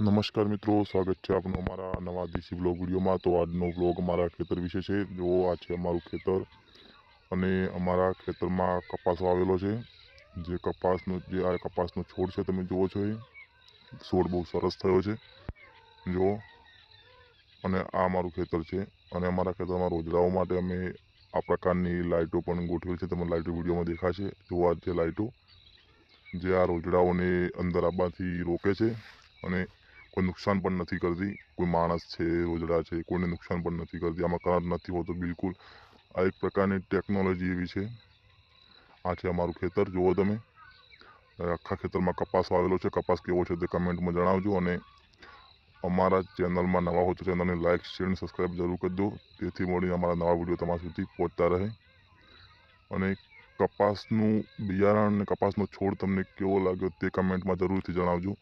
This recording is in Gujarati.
નમસ્કાર મિત્રો, સ્વાગત છે આપનું અમારા નવા દેશી બ્લોગ વિડીયોમાં। તો આજનો બ્લોગ અમારા ખેતર વિશે છે। જો આ છે અમારું ખેતર અને અમારા ખેતરમાં કપાસ વાવેલો છે। જે કપાસનો છોડ છે તમે જુઓ છો, એ છોડ બહુ સરસ થયો છે જો। અને આ અમારું ખેતર છે અને અમારા ખેતરમાં રોજડાઓ માટે અમે આ પ્રકારની લાઇટો પણ ગોઠવેલ છે। તમને લાઇટો વિડીયોમાં દેખાશે। જો આ છે લાઇટો, જે આ રોજડાઓને અંદર આવવાથી રોકે છે અને કોઈ નુકસાન પણ નથી કરતી। કોઈ માણસ છે, રોજડા છે, કોઈને નુકસાન પણ નથી કરતી। આમાં કરંટ નથી હોતો બિલકુલ। આ એક પ્રકારની ટેકનોલોજી એવી છે। આ છે અમારું ખેતર, જુઓ તમે। આખા ખેતરમાં કપાસ વાવેલો છે। કપાસ કેવો છે તે કમેન્ટમાં જણાવજો અને અમારા ચેનલમાં નવા હો તો ચેનલને લાઇક, શેર અને સબસ્ક્રાઈબ જરૂર કરજો, જેથી મળીને અમારા નવા વિડીયો તમારા સુધી પહોંચતા રહે। અને કપાસનું બિયારણ અને કપાસનો છોડ તમને કેવો લાગ્યો તે કમેન્ટમાં જરૂરથી જણાવજો।